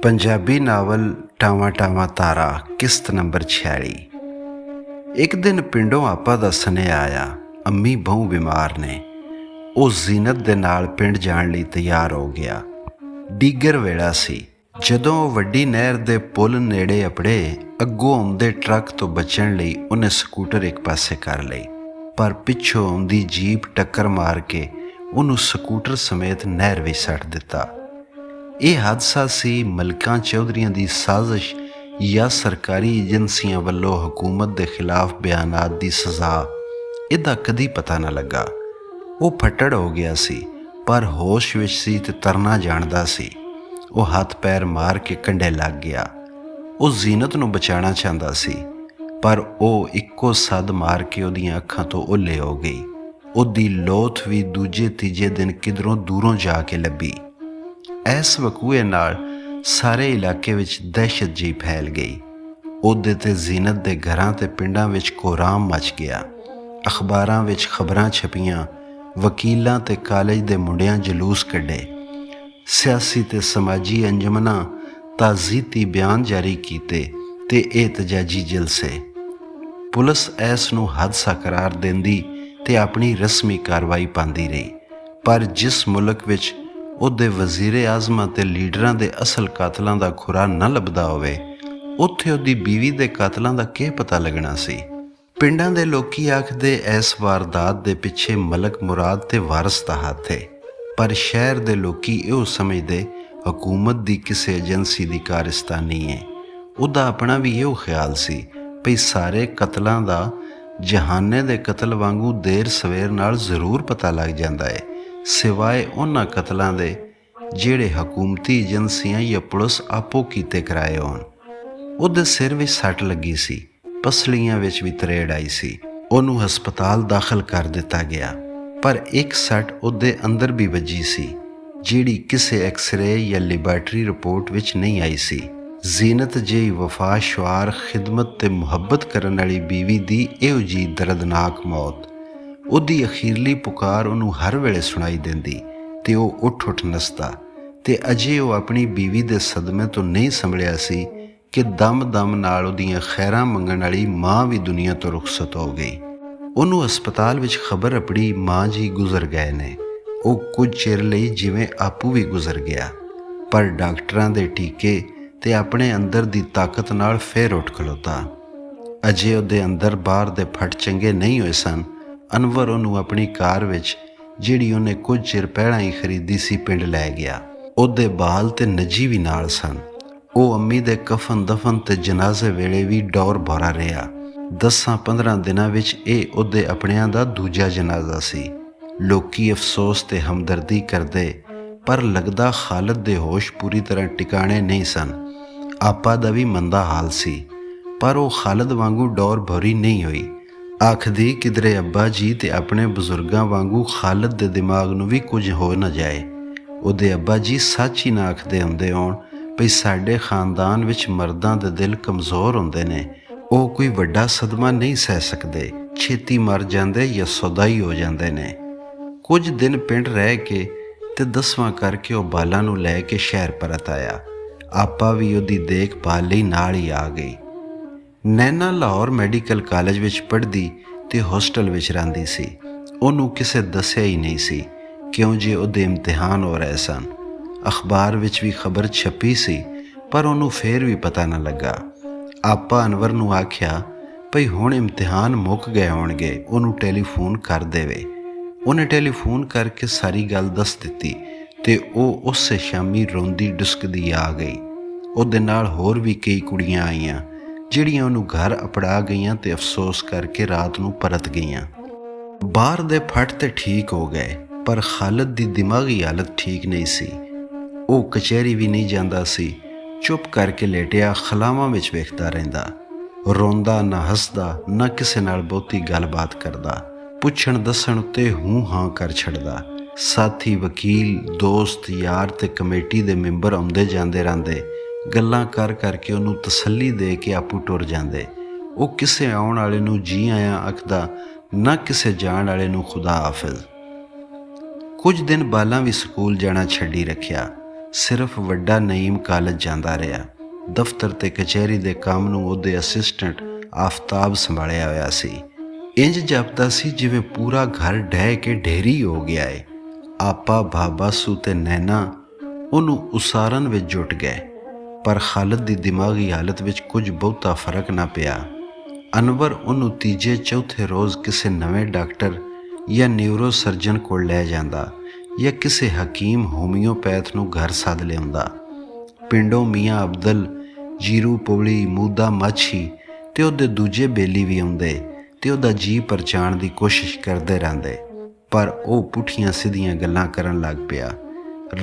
Punjabi novel ਟਾਵਾਂ ਟਾਵਾਂ ਤਾਰਾ ਕਿਸ਼ਤ number 46। ਇੱਕ ਦਿਨ ਪਿੰਡੋਂ ਆਪਾ ਦਾ ਸੁਨੇਹਾ ਆਇਆ, ਅੰਮੀ ਬਹੁ ਬਿਮਾਰ ਨੇ। ਉਹ ਜ਼ੀਨਤ ਦੇ ਨਾਲ ਪਿੰਡ ਜਾਣ ਲਈ ਤਿਆਰ ਹੋ ਗਿਆ। ਡੀਗਰ ਵੇਲਾ ਸੀ। ਜਦੋਂ ਉਹ ਵੱਡੀ ਨਹਿਰ ਦੇ ਪੁਲ ਨੇੜੇ ਅਪੜੇ, ਅੱਗੋਂ ਆਉਂਦੇ ਟਰੱਕ ਤੋਂ ਬਚਣ ਲਈ ਉਹਨੇ ਸਕੂਟਰ ਇੱਕ ਪਾਸੇ ਕਰ ਲਈ, ਪਰ ਪਿੱਛੋਂ ਆਉਂਦੀ ਜੀਪ ਟੱਕਰ ਮਾਰ ਕੇ ਉਹਨੂੰ ਸਕੂਟਰ ਸਮੇਤ ਨਹਿਰ ਵਿੱਚ ਸੱਟ ਦਿੱਤਾ। ਇਹ ਹਾਦਸਾ ਸੀ ਮਲਕਾਂ ਚੌਧਰੀਆਂ ਦੀ ਸਾਜ਼ਿਸ਼ ਜਾਂ ਸਰਕਾਰੀ ਏਜੰਸੀਆਂ ਵੱਲੋਂ ਹਕੂਮਤ ਦੇ ਖਿਲਾਫ ਬਿਆਨਾਤ ਦੀ ਸਜ਼ਾ? ਇਹਦਾ ਕਦੀ ਪਤਾ ਨਾ ਲੱਗਾ। ਉਹ ਫੱਟੜ ਹੋ ਗਿਆ ਸੀ, ਪਰ ਹੋਸ਼ ਵਿੱਚ ਸੀ ਤੇ ਤਰਨਾ ਜਾਣਦਾ ਸੀ। ਉਹ ਹੱਥ ਪੈਰ ਮਾਰ ਕੇ ਕੰਢੇ ਲੱਗ ਗਿਆ। ਉਹ ਜ਼ੀਨਤ ਨੂੰ ਬਚਾਉਣਾ ਚਾਹੁੰਦਾ ਸੀ, ਪਰ ਉਹ ਇੱਕੋ ਸੱਦ ਮਾਰ ਕੇ ਉਹਦੀਆਂ ਅੱਖਾਂ ਤੋਂ ਓਹਲੇ ਹੋ ਗਈ। ਉਹਦੀ ਲੋਥ ਵੀ ਦੂਜੇ ਤੀਜੇ ਦਿਨ ਕਿਧਰੋਂ ਦੂਰੋਂ ਜਾ ਕੇ ਲੱਭੀ। ਇਸ ਵਕੂਏ ਨਾਲ ਸਾਰੇ ਇਲਾਕੇ ਵਿੱਚ ਦਹਿਸ਼ਤ ਜਿਹੀ ਫੈਲ ਗਈ। ਉਹਦੇ ਤੇ ਜ਼ੀਨਤ ਦੇ ਘਰਾਂ ਤੇ ਪਿੰਡਾਂ ਵਿੱਚ ਕੋਹਰਾਮ ਮਚ ਗਿਆ। ਅਖਬਾਰਾਂ ਵਿੱਚ ਖਬਰਾਂ ਛਪੀਆਂ, ਵਕੀਲਾਂ ਤੇ ਕਾਲਜ ਦੇ ਮੁੰਡਿਆਂ ਜਲੂਸ ਕੱਢੇ, ਸਿਆਸੀ ਤੇ ਸਮਾਜੀ ਅੰਜਮਨਾਂ ਤਾਜ਼ੀਤੀ ਬਿਆਨ ਜਾਰੀ ਕੀਤੇ ਤੇ ਇਹਤਜਾਜੀ ਜਲਸੇ। ਪੁਲਿਸ ਇਸ ਨੂੰ ਹਾਦਸਾ ਕਰਾਰ ਦਿੰਦੀ ਤੇ ਆਪਣੀ ਰਸਮੀ ਕਾਰਵਾਈ ਪਾਉਂਦੀ ਰਹੀ, ਪਰ ਜਿਸ ਮੁਲਕ ਵਿੱਚ ਉਹਦੇ ਵਜ਼ੀਰੇ ਆਜ਼ਮਾਂ ਤੇ ਲੀਡਰਾਂ ਦੇ ਅਸਲ ਕਾਤਲਾਂ ਦਾ ਖੁਰਾ ਨਾ ਲੱਭਦਾ ਹੋਵੇ, ਉੱਥੇ ਉਹਦੀ ਬੀਵੀ ਦੇ ਕਾਤਲਾਂ ਦਾ ਕੀ ਪਤਾ ਲੱਗਣਾ ਸੀ। ਪਿੰਡਾਂ ਦੇ ਲੋਕੀ ਆਖਦੇ ਇਸ ਵਾਰਦਾਤ ਦੇ ਪਿੱਛੇ ਮਲਕ ਮੁਰਾਦ ਤੇ ਵਾਰਸ ਦਾ ਹੱਥ ਹੈ, ਪਰ ਸ਼ਹਿਰ ਦੇ ਲੋਕੀ ਇਹੋ ਸਮਝਦੇ ਹਕੂਮਤ ਦੀ ਕਿਸੇ ਏਜੰਸੀ ਦੀ ਕਾਰਿਸਤਾਨੀ ਹੈ। ਉਹਦਾ ਆਪਣਾ ਵੀ ਇਹੋ ਖਿਆਲ ਸੀ ਭਈ ਸਾਰੇ ਕਤਲਾਂ ਦਾ ਜਹਾਨੇ ਦੇ ਕਤਲ ਵਾਂਗੂ ਦੇਰ ਸਵੇਰ ਨਾਲ ਜ਼ਰੂਰ ਪਤਾ ਲੱਗ ਜਾਂਦਾ ਹੈ, ਸਿਵਾਏ ਉਹਨਾਂ ਕਤਲਾਂ ਦੇ ਜਿਹੜੇ ਹਕੂਮਤੀ ਏਜੰਸੀਆਂ ਜਾਂ ਪੁਲਿਸ ਆਪੋ ਕੀਤੇ ਕਰਾਏ ਹੋਣ। ਉਹਦੇ ਸਿਰ ਵਿੱਚ ਸੱਟ ਲੱਗੀ ਸੀ, ਪਸਲੀਆਂ ਵਿੱਚ ਵੀ ਤਰੇੜ ਆਈ ਸੀ। ਉਹਨੂੰ ਹਸਪਤਾਲ ਦਾਖਲ ਕਰ ਦਿੱਤਾ ਗਿਆ, ਪਰ ਇੱਕ ਸੱਟ ਉਹਦੇ ਅੰਦਰ ਵੀ ਵੱਜੀ ਸੀ, ਜਿਹੜੀ ਕਿਸੇ ਐਕਸਰੇ ਜਾਂ ਲੈਬਾਰਟਰੀ ਰਿਪੋਰਟ ਵਿੱਚ ਨਹੀਂ ਆਈ ਸੀ। ਜ਼ੀਨਤ ਜਿਹੀ ਵਫਾ ਸ਼ੁਆਰ ਖਿਦਮਤ ਤੇ ਮੁਹੱਬਤ ਕਰਨ ਵਾਲੀ ਬੀਵੀ ਦੀ ਇਹੋ ਜਿਹੀ ਦਰਦਨਾਕ ਮੌਤ। ਉਹਦੀ ਅਖੀਰਲੀ ਪੁਕਾਰ ਉਹਨੂੰ ਹਰ ਵੇਲੇ ਸੁਣਾਈ ਦਿੰਦੀ ਤੇ ਉਹ ਉੱਠ ਨੱਸਦਾ। ਤੇ ਅਜੇ ਉਹ ਆਪਣੀ ਬੀਵੀ ਦੇ ਸਦਮੇ ਤੋਂ ਨਹੀਂ ਸੰਭਲਿਆ ਸੀ ਕਿ ਦਮ ਨਾਲ ਉਹਦੀਆਂ ਖੈਰਾਂ ਮੰਗਣ ਵਾਲੀ ਮਾਂ ਵੀ ਦੁਨੀਆ ਤੋਂ ਰੁਖਸਤ ਹੋ ਗਈ। ਉਹਨੂੰ ਹਸਪਤਾਲ ਵਿੱਚ ਖਬਰ ਅਪੜੀ, ਮਾਂ ਜੀ ਗੁਜ਼ਰ ਗਏ ਨੇ। ਉਹ ਕੁਝ ਚਿਰ ਲਈ ਜਿਵੇਂ ਆਪੂ ਵੀ ਗੁਜ਼ਰ ਗਿਆ, ਪਰ ਡਾਕਟਰਾਂ ਦੇ ਟੀਕੇ ਤੇ ਆਪਣੇ ਅੰਦਰ ਦੀ ਤਾਕਤ ਨਾਲ ਫੇਰ ਉੱਠ ਖਲੋਤਾ। ਅਜੇ ਉਹਦੇ ਅੰਦਰ ਬਾਹਰ ਦੇ ਫਟ ਚੰਗੇ ਨਹੀਂ ਹੋਏ ਸਨ। ਅਨਵਰ ਉਹਨੂੰ ਆਪਣੀ ਕਾਰ ਵਿੱਚ, ਜਿਹੜੀ ਉਹਨੇ ਕੁਝ ਚਿਰ ਪਹਿਲਾਂ ਹੀ ਖਰੀਦੀ ਸੀ, ਪਿੰਡ ਲੈ ਗਿਆ। ਉਹਦੇ ਬਾਲ ਤੇ ਨੱਜੀ ਵੀ ਨਾਲ ਸਨ। ਉਹ ਅੰਮੀ ਦੇ ਕਫਨ ਦਫਨ ਤੇ ਜਨਾਜ਼ੇ ਵੇਲੇ ਵੀ ਡੌਰ ਭਰਾ ਰਿਹਾ। 10-15 ਦਿਨਾਂ ਵਿੱਚ ਇਹ ਉਹਦੇ ਆਪਣਿਆਂ ਦਾ ਦੂਜਾ ਜਨਾਜ਼ਾ ਸੀ। ਲੋਕੀ ਅਫਸੋਸ ਤੇ ਹਮਦਰਦੀ ਕਰਦੇ, ਪਰ ਲੱਗਦਾ ਖਾਲਦ ਦੇ ਹੋਸ਼ ਪੂਰੀ ਤਰ੍ਹਾਂ ਟਿਕਾਣੇ ਨਹੀਂ ਸਨ। ਆਪਾ ਦਾ ਵੀ ਮੰਦਾ ਹਾਲ ਸੀ, ਪਰ ਉਹ ਖਾਲਦ ਵਾਂਗੂ ਡੌਰ ਭਰੀ ਨਹੀਂ ਹੋਈ। ਆਖਦੀ ਕਿਧਰੇ ਅੱਬਾ ਜੀ ਤੇ ਆਪਣੇ ਬਜ਼ੁਰਗਾਂ ਵਾਂਗੂ ਖਾਲਦ ਦੇ ਦਿਮਾਗ ਨੂੰ ਵੀ ਕੁਝ ਹੋ ਨਾ ਜਾਏ। ਉਹਦੇ ਅੱਬਾ ਜੀ ਸੱਚ ਹੀ ਨਾ ਆਖਦੇ ਹੁੰਦੇ ਹੋਣ ਭਈ ਸਾਡੇ ਖਾਨਦਾਨ ਵਿੱਚ ਮਰਦਾਂ ਦੇ ਦਿਲ ਕਮਜ਼ੋਰ ਹੁੰਦੇ ਨੇ, ਉਹ ਕੋਈ ਵੱਡਾ ਸਦਮਾ ਨਹੀਂ ਸਹਿ ਸਕਦੇ, ਛੇਤੀ ਮਰ ਜਾਂਦੇ ਜਾਂ ਸੌਦਾਈ ਹੋ ਜਾਂਦੇ ਨੇ। ਕੁਝ ਦਿਨ ਪਿੰਡ ਰਹਿ ਕੇ ਤੇ 10ਵਾਂ ਕਰਕੇ ਉਹ ਬਾਲਾਂ ਨੂੰ ਲੈ ਕੇ ਸ਼ਹਿਰ ਪਰਤ ਆਇਆ। ਆਪਾ ਵੀ ਉਹਦੀ ਦੇਖਭਾਲ ਲਈ ਨਾਲ ਹੀ ਆ ਗਈ। ਨੈਣਾ ਲਾਹੌਰ ਮੈਡੀਕਲ ਕਾਲਜ ਵਿੱਚ ਪੜ੍ਹਦੀ ਤੇ ਹੋਸਟਲ ਵਿੱਚ ਰਹਿੰਦੀ ਸੀ। ਉਹਨੂੰ ਕਿਸੇ ਦੱਸਿਆ ਹੀ ਨਹੀਂ ਸੀ ਕਿਉਂ ਜੇ ਉਹਦੇ ਇਮਤਿਹਾਨ ਹੋ ਰਹੇ ਸਨ। ਅਖਬਾਰ ਵਿੱਚ ਵੀ ਖਬਰ ਛਪੀ ਸੀ, ਪਰ ਉਹਨੂੰ ਫੇਰ ਵੀ ਪਤਾ ਨਾ ਲੱਗਾ। ਆਪਾ ਅਨਵਰ ਨੂੰ ਆਖਿਆ ਭਈ ਹੁਣ ਇਮਤਿਹਾਨ ਮੁੱਕ ਗਏ ਹੋਣਗੇ, ਉਹਨੂੰ ਟੈਲੀਫੋਨ ਕਰ ਦੇਵੇ। ਉਹਨੇ ਟੈਲੀਫੋਨ ਕਰਕੇ ਸਾਰੀ ਗੱਲ ਦੱਸ ਦਿੱਤੀ ਤੇ ਉਹ ਉਸੇ ਸ਼ਾਮੀ ਰੋਂਦੀ ਡੁਸਕਦੀ ਆ ਗਈ। ਉਹਦੇ ਨਾਲ ਹੋਰ ਵੀ ਕਈ ਕੁੜੀਆਂ ਆਈਆਂ, ਜਿਹੜੀਆਂ ਉਹਨੂੰ ਘਰ ਅਪੜਾ ਗਈਆਂ ਤੇ ਅਫਸੋਸ ਕਰਕੇ ਰਾਤ ਨੂੰ ਪਰਤ ਗਈਆਂ। ਬਾਹਰ ਦੇ ਫਟ ਤੇ ਠੀਕ ਹੋ ਗਏ, ਪਰ ਖਾਲਦ ਦੀ ਦਿਮਾਗੀ ਹਾਲਤ ਠੀਕ ਨਹੀਂ ਸੀ। ਉਹ ਕਚਹਿਰੀ ਵੀ ਨਹੀਂ ਜਾਂਦਾ ਸੀ, ਚੁੱਪ ਕਰਕੇ ਲੇਟਿਆ ਖਲਾਵਾਂ ਵਿੱਚ ਵੇਖਦਾ ਰਹਿੰਦਾ, ਰੋਂਦਾ ਨਾ ਹੱਸਦਾ, ਨਾ ਕਿਸੇ ਨਾਲ ਬਹੁਤੀ ਗੱਲਬਾਤ ਕਰਦਾ। ਪੁੱਛਣ ਦੱਸਣ ਉੱਤੇ ਹੂੰ ਹਾਂ ਕਰ ਛੱਡਦਾ। ਸਾਥੀ, ਵਕੀਲ, ਦੋਸਤ, ਯਾਰ ਤੇ ਕਮੇਟੀ ਦੇ ਮੈਂਬਰ ਆਉਂਦੇ ਜਾਂਦੇ ਰਹਿੰਦੇ, ਗੱਲਾਂ ਕਰ ਕਰਕੇ ਉਹਨੂੰ ਤਸੱਲੀ ਦੇ ਕੇ ਆਪੂ ਟੁਰ ਜਾਂਦੇ। ਉਹ ਕਿਸੇ ਆਉਣ ਵਾਲੇ ਨੂੰ ਜੀ ਆਇਆਂ ਆਖਦਾ, ਨਾ ਕਿਸੇ ਜਾਣ ਵਾਲੇ ਨੂੰ ਖੁਦਾ ਹਾਫਿਜ਼। ਕੁਝ ਦਿਨ ਬਾਲਾਂ ਵੀ ਸਕੂਲ ਜਾਣਾ ਛੱਡੀ ਰੱਖਿਆ। ਸਿਰਫ ਵੱਡਾ ਨਈਮ ਕਾਲਜ ਜਾਂਦਾ ਰਿਹਾ। ਦਫ਼ਤਰ ਤੇ ਕਚਹਿਰੀ ਦੇ ਕੰਮ ਨੂੰ ਉਹਦੇ ਅਸਿਸਟੈਂਟ ਆਫਤਾਬ ਸੰਭਾਲਿਆ ਹੋਇਆ ਸੀ। ਇੰਜ ਜਾਪਦਾ ਸੀ ਜਿਵੇਂ ਪੂਰਾ ਘਰ ਢਹਿ ਕੇ ਢੇਰੀ ਹੋ ਗਿਆ ਏ। ਆਪਾ, ਬਾਸੂ ਤੇ ਨੈਣਾ ਉਹਨੂੰ ਉਸਾਰਨ ਵਿੱਚ ਜੁਟ ਗਏ, ਪਰ ਖਾਲਦ ਦੀ ਦਿਮਾਗੀ ਹਾਲਤ ਵਿੱਚ ਕੁਝ ਬਹੁਤਾ ਫਰਕ ਨਾ ਪਿਆ। ਅਨਵਰ ਉਹਨੂੰ ਤੀਜੇ ਚੌਥੇ ਰੋਜ਼ ਕਿਸੇ ਨਵੇਂ ਡਾਕਟਰ ਜਾਂ ਨਿਊਰੋ ਸਰਜਨ ਕੋਲ ਲੈ ਜਾਂਦਾ ਜਾਂ ਕਿਸੇ ਹਕੀਮ ਹੋਮਿਓਪੈਥ ਨੂੰ ਘਰ ਸੱਦ ਲਿਆਉਂਦਾ। ਪਿੰਡੋਂ ਮੀਆਂ ਅਬਦਲ, ਜੀਰੂ ਪੋਲੀ, ਮੂਦਾ ਮਾਛੀ ਤੇ ਉਹਦੇ ਦੂਜੇ ਬੇਲੀ ਵੀ ਆਉਂਦੇ ਤੇ ਉਹਦਾ ਜੀਅ ਪਰਚਾਉਣ ਦੀ ਕੋਸ਼ਿਸ਼ ਕਰਦੇ ਰਹਿੰਦੇ, ਪਰ ਉਹ ਪੁੱਠੀਆਂ ਸਿੱਧੀਆਂ ਗੱਲਾਂ ਕਰਨ ਲੱਗ ਪਿਆ।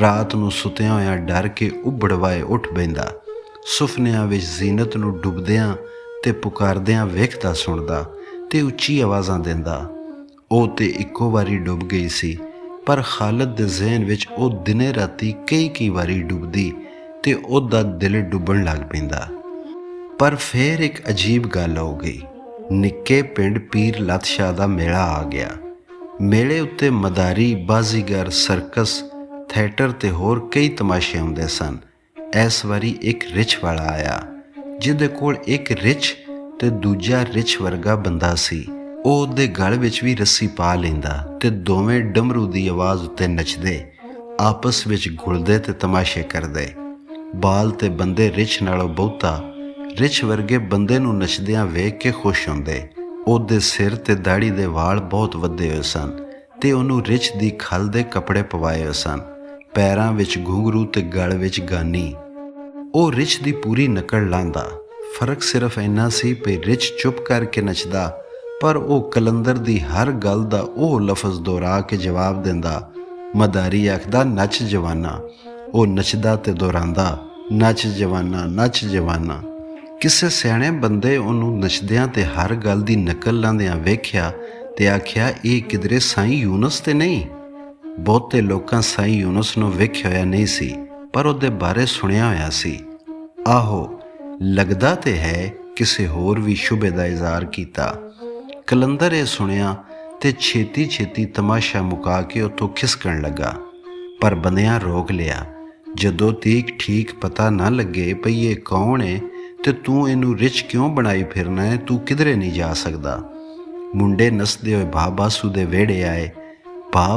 ਰਾਤ ਨੂੰ ਸੁੱਤਿਆਂ ਹੋਇਆਂ ਡਰ ਕੇ ਉਬੜਵਾਏ ਉੱਠ ਬਹਿੰਦਾ। ਸੁਪਨਿਆਂ ਵਿੱਚ ਜ਼ੀਨਤ ਨੂੰ ਡੁੱਬਦਿਆਂ ਤੇ ਪੁਕਾਰਦਿਆਂ ਵੇਖਦਾ ਸੁਣਦਾ ਤੇ ਉੱਚੀ ਆਵਾਜ਼ਾਂ ਦਿੰਦਾ। ਉਹ ਤੇ ਇੱਕੋ ਵਾਰੀ ਡੁੱਬ ਗਈ ਸੀ, ਪਰ ਖਾਲਦ ਦੇ ਜ਼ਿਹਨ ਵਿੱਚ ਉਹ ਦਿਨੇ ਰਾਤੀ ਕਈ ਵਾਰੀ ਡੁੱਬਦੀ ਤੇ ਉਹਦਾ ਦਿਲ ਡੁੱਬਣ ਲੱਗ ਪੈਂਦਾ। ਪਰ ਫੇਰ ਇੱਕ ਅਜੀਬ ਗੱਲ ਹੋ ਗਈ। ਨਿੱਕੇ ਪਿੰਡ ਪੀਰ ਲੱਤ ਸ਼ਾਹ ਦਾ ਮੇਲਾ ਆ ਗਿਆ। ਮੇਲੇ ਉੱਤੇ ਮਦਾਰੀ, ਬਾਜ਼ੀਗਰ, ਸਰਕਸ, ਥੀਏਟਰ ਤੇ ਹੋਰ ਕਈ ਤਮਾਸ਼ੇ ਆਉਂਦੇ ਸਨ। ਇਸ ਵਾਰੀ ਇੱਕ ਰਿਛ ਵਾਲਾ ਆਇਆ, ਜਿਹਦੇ ਕੋਲ ਇੱਕ ਰਿਛ ਤੇ ਦੂਜਾ ਰਿਛ ਵਰਗਾ ਬੰਦਾ ਸੀ। ਉਹ ਉਹਦੇ ਗਲ ਵਿੱਚ ਵੀ ਰੱਸੀ ਪਾ ਲੈਂਦਾ ਤੇ ਦੋਵੇਂ ਡਮਰੂ ਦੀ ਆਵਾਜ਼ ਉੱਤੇ ਨੱਚਦੇ, ਆਪਸ ਵਿੱਚ ਘੁਲਦੇ ਤੇ ਤਮਾਸ਼ੇ ਕਰਦੇ। ਬਾਲ ਤੇ ਬੰਦੇ ਰਿਛ ਨਾਲੋਂ ਬਹੁਤਾ ਰਿਛ ਵਰਗੇ ਬੰਦੇ ਨੂੰ ਨੱਚਦਿਆਂ ਵੇਖ ਕੇ ਖੁਸ਼ ਹੁੰਦੇ। ਉਹਦੇ ਸਿਰ ਤੇ ਦਾੜੀ ਦੇ ਵਾਲ ਬਹੁਤ ਵੱਧੇ ਹੋਏ ਸਨ ਤੇ ਉਹਨੂੰ ਰਿਛ ਦੀ ਖਲ ਦੇ ਕੱਪੜੇ ਪਵਾਏ ਹੋਏ ਸਨ। ਪੈਰਾਂ ਵਿੱਚ ਘੁੰਗਰੂ ਤੇ ਗਲ ਵਿੱਚ ਗਾਨੀ। ਉਹ ਰਿਛ ਦੀ ਪੂਰੀ ਨਕਲ ਲਾਂਦਾ। ਫਰਕ ਸਿਰਫ ਇੰਨਾ ਸੀ ਕਿ ਰਿਛ ਚੁੱਪ ਕਰਕੇ ਨੱਚਦਾ, ਪਰ ਉਹ ਕਲੰਦਰ ਦੀ ਹਰ ਗੱਲ ਦਾ ਉਹ ਲਫ਼ਜ਼ ਦੁਹਰਾ ਕੇ ਜਵਾਬ ਦਿੰਦਾ। ਮਦਾਰੀ ਆਖਦਾ, ਨੱਚ ਜਵਾਨਾ। ਉਹ ਨੱਚਦਾ ਤੇ ਦੁਹਰਾਉਂਦਾ, ਨੱਚ ਜਵਾਨਾ, ਨੱਚ ਜਵਾਨਾ। ਕਿਸੇ ਸਿਆਣੇ ਬੰਦੇ ਉਹਨੂੰ ਨੱਚਦਿਆਂ ਤੇ ਹਰ ਗੱਲ ਦੀ ਨਕਲ ਲਾਉਂਦਿਆਂ ਵੇਖਿਆ ਤੇ ਆਖਿਆ, ਇਹ ਕਿਧਰੇ ਸਾਈਂ ਯੂਨਸ ਤੇ ਨਹੀਂ। ਬਹੁਤੇ ਲੋਕਾਂ ਸਾਈਂ ਯੂਨਸ ਨੂੰ ਵੇਖਿਆ ਹੋਇਆ ਨਹੀਂ ਸੀ, ਪਰ ਉਹਦੇ ਬਾਰੇ ਸੁਣਿਆ ਹੋਇਆ ਸੀ। ਆਹੋ, ਲੱਗਦਾ ਤੇ ਹੈ, ਕਿਸੇ ਹੋਰ ਵੀ ਸ਼ੁਬੇ ਦਾ ਇਜ਼ਹਾਰ ਕੀਤਾ। ਕਲੰਦਰ ਇਹ ਸੁਣਿਆ ਤੇ ਛੇਤੀ ਤਮਾਸ਼ਾ ਮੁਕਾ ਕੇ ਉੱਥੋਂ ਖਿਸਕਣ ਲੱਗਾ, ਪਰ ਬੰਦਿਆਂ ਰੋਕ ਲਿਆ। ਜਦੋਂ ਤੀਕ ਠੀਕ ਪਤਾ ਨਾ ਲੱਗੇ ਪਈ ਇਹ ਕੌਣ ਏ ਤੇ ਤੂੰ ਇਹਨੂੰ ਰਿਛ ਕਿਉਂ ਬਣਾਈ ਫਿਰਨਾ ਹੈ, ਤੂੰ ਕਿਧਰੇ ਨਹੀਂ ਜਾ ਸਕਦਾ। ਮੁੰਡੇ ਨੱਸਦੇ ਹੋਏ ਬਾਸੂ ਦੇ ਵਿਹੜੇ ਆਏ।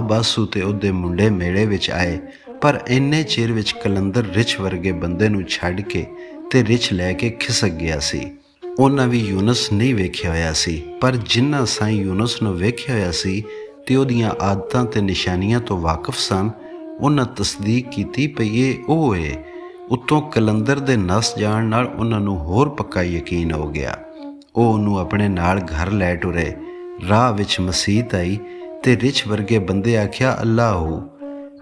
ਬਾਸੂ ਤੇ ਉਹਦੇ ਮੁੰਡੇ ਮੇਲੇ ਵਿੱਚ ਆਏ, ਪਰ ਇੰਨੇ ਚਿਰ ਵਿੱਚ ਕਲੰਦਰ ਰਿਛ ਵਰਗੇ ਬੰਦੇ ਨੂੰ ਛੱਡ ਕੇ ਤੇ ਰਿਛ ਲੈ ਕੇ ਖਿਸਕ ਗਿਆ ਸੀ। ਉਹਨਾਂ ਵੀ ਯੂਨਸ ਨਹੀਂ ਵੇਖਿਆ ਹੋਇਆ ਸੀ, ਪਰ ਜਿਨ੍ਹਾਂ ਸਾਈਂ ਯੂਨਸ ਨੂੰ ਵੇਖਿਆ ਹੋਇਆ ਸੀ ਤੇ ਉਹਦੀਆਂ ਆਦਤਾਂ ਤੇ ਨਿਸ਼ਾਨੀਆਂ ਤੋਂ ਵਾਕਿਫ ਸਨ, ਉਹਨਾਂ ਤਸਦੀਕ ਕੀਤੀ ਪਈ ਇਹ ਉਹ ਏ। ਉੱਤੋਂ ਕਲੰਦਰ ਦੇ ਨੱਸ ਜਾਣ ਨਾਲ ਉਹਨਾਂ ਨੂੰ ਹੋਰ ਪੱਕਾ ਯਕੀਨ ਹੋ ਗਿਆ। ਉਹ ਉਹਨੂੰ ਆਪਣੇ ਨਾਲ ਘਰ ਲੈ ਟੁਰੇ। ਰਾਹ ਵਿੱਚ ਮਸੀਤ ਆਈ ਤੇ ਰਿਛ ਵਰਗੇ ਬੰਦੇ ਆਖਿਆ, ਅੱਲਾਹੂ।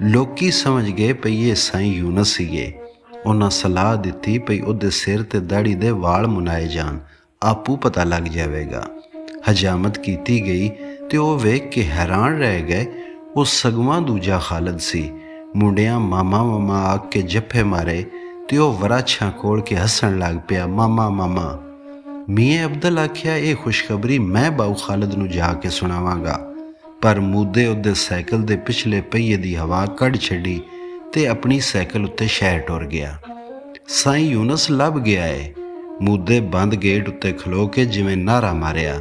ਲੋਕੀ ਸਮਝ ਗਏ ਪਈ ਇਹ ਸਾਈਂ ਯੂਨਸ ਸੀਗੇ। ਉਹਨਾਂ ਸਲਾਹ ਦਿੱਤੀ ਪਈ ਉਹਦੇ ਸਿਰ ਤੇ ਦਾੜੀ ਦੇ ਵਾਲ ਮੁਨਾਏ ਜਾਣ, ਆਪੂ ਪਤਾ ਲੱਗ ਜਾਵੇਗਾ। ਹਜਾਮਤ ਕੀਤੀ ਗਈ ਤੇ ਉਹ ਵੇਖ ਕੇ ਹੈਰਾਨ ਰਹਿ ਗਏ। ਉਹ ਸਗਵਾਂ ਦੂਜਾ ਖਾਲਦ ਸੀ। ਮੁੰਡਿਆਂ ਮਾਮਾ ਆਖ ਕੇ ਜੱਫੇ ਮਾਰੇ ਤੇ ਉਹ ਵਰਾਛਾਂ ਖੋਲ ਕੇ ਹੱਸਣ ਲੱਗ ਪਿਆ, ਮਾਮਾ। ਮੀਆਂ ਅਬਦਲ ਆਖਿਆ, ਇਹ ਖੁਸ਼ਖਬਰੀ ਮੈਂ ਬਾਊ ਖਾਲਦ ਨੂੰ ਜਾ ਕੇ ਸੁਣਾਵਾਂਗਾ, ਪਰ ਮੂਦੇ ਉਹਦੇ ਸਾਈਕਲ ਦੇ ਪਿਛਲੇ ਪਹੀਏ ਦੀ ਹਵਾ ਕੱਢ ਛੱਡੀ ਤੇ ਆਪਣੀ ਸਾਈਕਲ ਉੱਤੇ ਸ਼ਹਿਰ ਟੁਰ ਗਿਆ। ਸਾਈਂ ਯੂਨਸ ਲੱਭ ਗਿਆ ਏ। ਮੂਦੇ ਬੰਦ ਗੇਟ ਉੱਤੇ ਖਲੋ ਕੇ ਜਿਵੇਂ ਨਾਅਰਾ ਮਾਰਿਆ।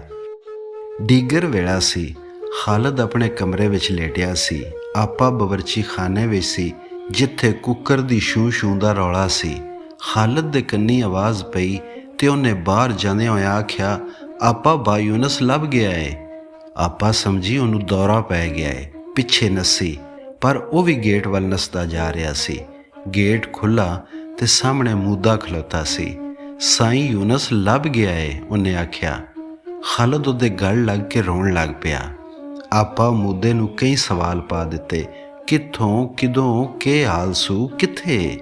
ਡੀਗਰ ਵੇਲਾ ਸੀ। ਖਾਲਦ ਆਪਣੇ ਕਮਰੇ ਵਿੱਚ ਲੇਟਿਆ ਸੀ। ਆਪਾ ਬਵਰਚੀ ਖਾਨੇ ਵਿੱਚ ਸੀ, ਜਿੱਥੇ ਕੁੱਕਰ ਦੀ ਛੂ ਦਾ ਰੌਲਾ ਸੀ। ਖਾਲਦ ਦੇ ਕੰਨੀ ਆਵਾਜ਼ ਪਈ ਤੇ ਉਹਨੇ ਬਾਹਰ ਜਾਂਦਿਆਂ ਹੋਇਆ ਆਖਿਆ, ਆਪਾ ਬਾ ਯੂਨਸ ਲੱਭ ਗਿਆ ਏ। ਆਪਾ ਸਮਝੀ ਉਹਨੂੰ ਦੌਰਾ ਪੈ ਗਿਆ ਏ। ਪਿੱਛੇ ਨੱਸੀ, ਪਰ ਉਹ ਵੀ ਗੇਟ ਵੱਲ ਨੱਸਦਾ ਜਾ ਰਿਹਾ ਸੀ। ਗੇਟ ਖੁੱਲ੍ਹਾ ਤੇ ਸਾਹਮਣੇ ਮੂਦਾ ਖਲੋਤਾ ਸੀ। ਸਾਈਂ ਯੂਨਸ ਲੱਭ ਗਿਆ ਏ, ਉਹਨੇ ਆਖਿਆ। ਖਾਲਦ ਉਹਦੇ ਗਲ ਲੱਗ ਕੇ ਰੋਣ ਲੱਗ ਪਿਆ। ਆਪਾ ਮੂਦੇ ਨੂੰ ਕਈ ਸਵਾਲ ਪਾ ਦਿੱਤੇ, ਕਿੱਥੋਂ, ਕਿਦੋਂ, ਕੀ ਹਾਲ ਸੂ, ਕਿੱਥੇ?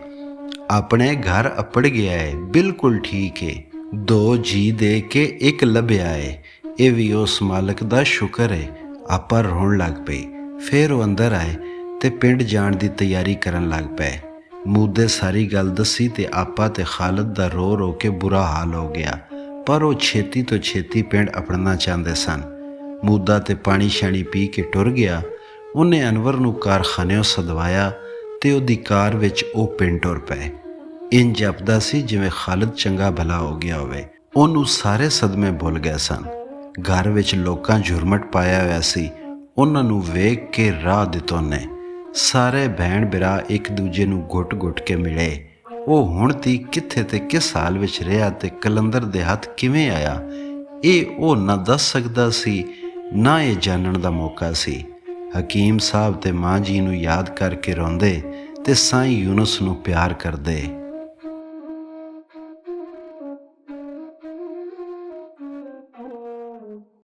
ਆਪਣੇ ਘਰ ਅੱਪੜ ਗਿਆ ਏ, ਬਿਲਕੁਲ ਠੀਕ ਏ। 2 ਜੀ ਦੇ ਕੇ 1 ਲੱਭਿਆ ਏ, ਇਹ ਵੀ ਉਸ ਮਾਲਕ ਦਾ ਸ਼ੁਕਰ ਏ। ਆਪਾ ਰੋਣ ਲੱਗ ਪਈ। ਫਿਰ ਉਹ ਅੰਦਰ ਆਏ ਤੇ ਪਿੰਡ ਜਾਣ ਦੀ ਤਿਆਰੀ ਕਰਨ ਲੱਗ ਪਏ। ਮੂਦੇ ਸਾਰੀ ਗੱਲ ਦੱਸੀ ਤੇ ਆਪਾ ਤੇ ਖਾਲਦ ਦਾ ਰੋ ਕੇ ਬੁਰਾ ਹਾਲ ਹੋ ਗਿਆ, ਪਰ ਉਹ ਛੇਤੀ ਤੋਂ ਛੇਤੀ ਪਿੰਡ ਅਪੜਨਾ ਚਾਹੁੰਦੇ ਸਨ। ਮੂਦਾ ਤੇ ਪਾਣੀ ਸ਼ਾਣੀ ਪੀ ਕੇ ਟੁਰ ਗਿਆ। ਉਹਨੇ ਅਨਵਰ ਨੂੰ ਕਾਰਖਾਨਿਓਂ ਸਦਵਾਇਆ ਤੇ ਉਹਦੀ ਕਾਰ ਵਿੱਚ ਉਹ ਪਿੰਡ ਟੁਰ ਪਏ। ਇੰਜ ਜਾਪਦਾ ਸੀ ਜਿਵੇਂ ਖਾਲਿਦ ਚੰਗਾ ਭਲਾ ਹੋ ਗਿਆ ਹੋਵੇ। ਉਹਨੂੰ ਸਾਰੇ ਸਦਮੇ ਭੁੱਲ ਗਏ ਸਨ। ਘਰ ਵਿੱਚ ਲੋਕਾਂ ਝੁਰਮਟ ਪਾਇਆ ਹੋਇਆ ਸੀ। ਉਹਨਾਂ ਨੂੰ ਵੇਖ ਕੇ ਰਾਹ ਦਿੱਤੋਂ ਨੇ ਸਾਰੇ ਭੈਣ ਭਰਾ ਇੱਕ ਦੂਜੇ ਨੂੰ ਘੁੱਟ ਕੇ ਮਿਲੇ। ਉਹ ਹੁਣ ਤੀ ਕਿੱਥੇ ਤੇ ਕਿਸ ਹਾਲ ਵਿੱਚ ਰਿਹਾ ਤੇ ਕਲੰਦਰ ਦੇ ਹੱਥ ਕਿਵੇਂ ਆਇਆ, ਇਹ ਉਹ ਨਾ ਦੱਸ ਸਕਦਾ ਸੀ, ਨਾ ਇਹ ਜਾਣਨ ਦਾ ਮੌਕਾ ਸੀ। ਹਕੀਮ ਸਾਹਿਬ ਤੇ ਮਾਂ ਜੀ ਨੂੰ ਯਾਦ ਕਰਕੇ ਰੋਂਦੇ ਤੇ ਸਾਈਂ ਯੂਨਸ ਨੂੰ ਪਿਆਰ ਕਰਦੇ।